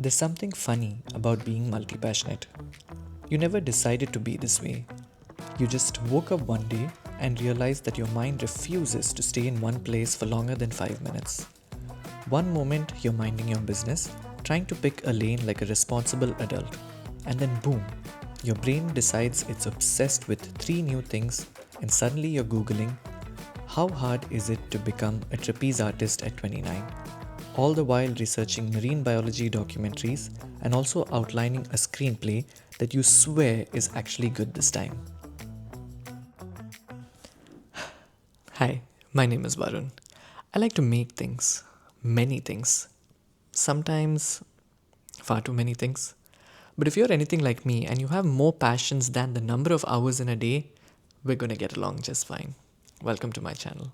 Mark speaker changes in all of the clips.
Speaker 1: There's something funny about being multi passionate. You never decided to be this way. You just woke up one day and realized that your mind refuses to stay in one place for longer than 5 minutes. One moment you're minding your business, trying to pick a lane like a responsible adult, and then boom, your brain decides it's obsessed with three new things, and suddenly you're Googling, how hard is it to become a trapeze artist at 29? All the while researching marine biology documentaries and also outlining a screenplay that you swear is actually good this time. Hi, my name is Varun. I like to make things, many things, sometimes far too many things. But if you're anything like me and you have more passions than the number of hours in a day, we're gonna get along just fine. Welcome to my channel.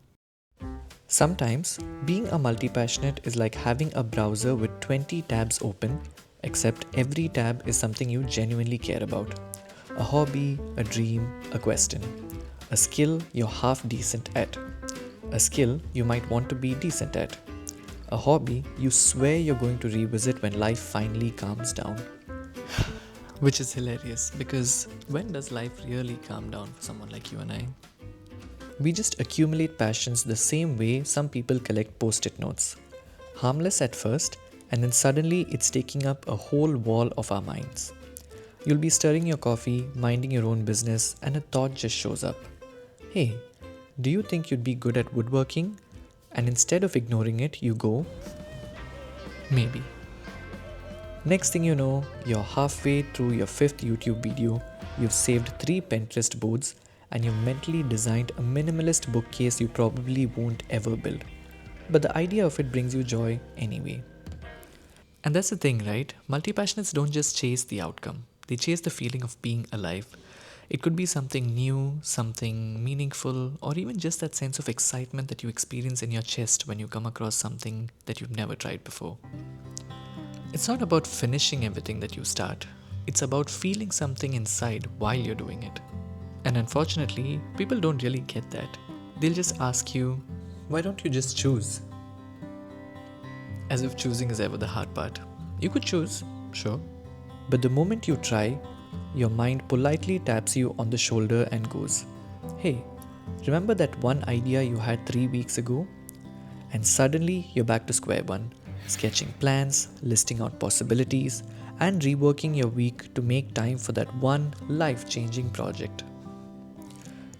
Speaker 1: Sometimes, being a multi passionate is like having a browser with 20 tabs open, except every tab is something you genuinely care about. A hobby, a dream, a question. A skill you're half decent at. A skill you might want to be decent at. A hobby you swear you're going to revisit when life finally calms down. Which is hilarious because when does life really calm down for someone like you and I? We just accumulate passions the same way some people collect post-it notes. Harmless at first, and then suddenly it's taking up a whole wall of our minds. You'll be stirring your coffee, minding your own business, and a thought just shows up. Hey, do you think you'd be good at woodworking? And instead of ignoring it, you go, maybe. Next thing you know, you're halfway through your fifth YouTube video, you've saved 3 Pinterest boards, and you've mentally designed a minimalist bookcase you probably won't ever build. But the idea of it brings you joy anyway. And that's the thing, right? Multi-passionates don't just chase the outcome. They chase the feeling of being alive. It could be something new, something meaningful, or even just that sense of excitement that you experience in your chest when you come across something that you've never tried before. It's not about finishing everything that you start. It's about feeling something inside while you're doing it. And unfortunately, people don't really get that. They'll just ask you, why don't you just choose? As if choosing is ever the hard part. You could choose, sure. But the moment you try, your mind politely taps you on the shoulder and goes, hey, remember that one idea you had 3 weeks ago? And suddenly you're back to square one, sketching plans, listing out possibilities, and reworking your week to make time for that one life-changing project.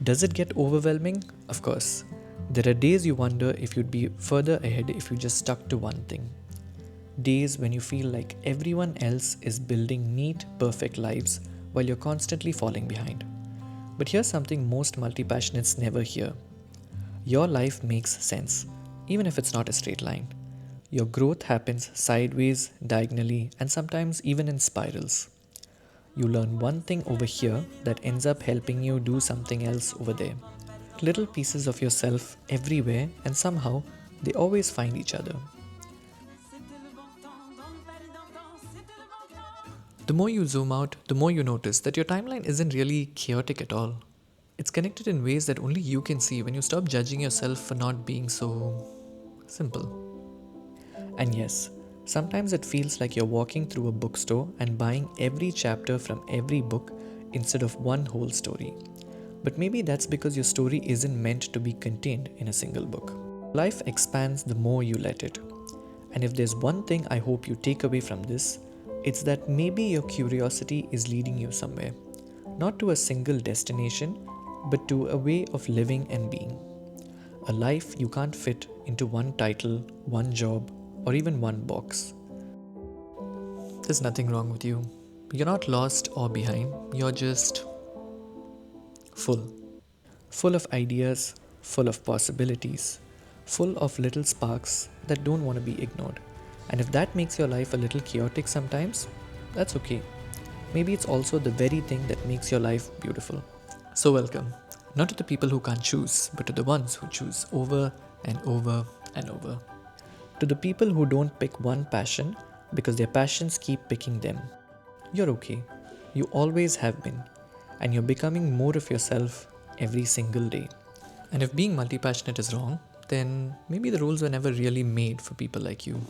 Speaker 1: Does it get overwhelming? Of course. There are days you wonder if you'd be further ahead if you just stuck to one thing. Days when you feel like everyone else is building neat, perfect lives while you're constantly falling behind. But here's something most multi-passionates never hear. Your life makes sense, even if it's not a straight line. Your growth happens sideways, diagonally, and sometimes even in spirals. You learn one thing over here that ends up helping you do something else over there. Little pieces of yourself everywhere, and somehow they always find each other. The more you zoom out, the more you notice that your timeline isn't really chaotic at all. It's connected in ways that only you can see when you stop judging yourself for not being so simple. And yes, sometimes it feels like you're walking through a bookstore and buying every chapter from every book instead of one whole story. But maybe that's because your story isn't meant to be contained in a single book. Life expands the more you let it. And if there's one thing I hope you take away from this, it's that maybe your curiosity is leading you somewhere. Not to a single destination, but to a way of living and being. A life you can't fit into one title, one job, or even one box. There's nothing wrong with you. You're not lost or behind. You're just full. Full of ideas, full of possibilities, full of little sparks that don't want to be ignored. And if that makes your life a little chaotic sometimes, that's okay. Maybe it's also the very thing that makes your life beautiful. So welcome, not to the people who can't choose, but to the ones who choose over and over and over. To the people who don't pick one passion because their passions keep picking them. You're okay. You always have been. And you're becoming more of yourself every single day. And if being multi-passionate is wrong, then maybe the rules were never really made for people like you.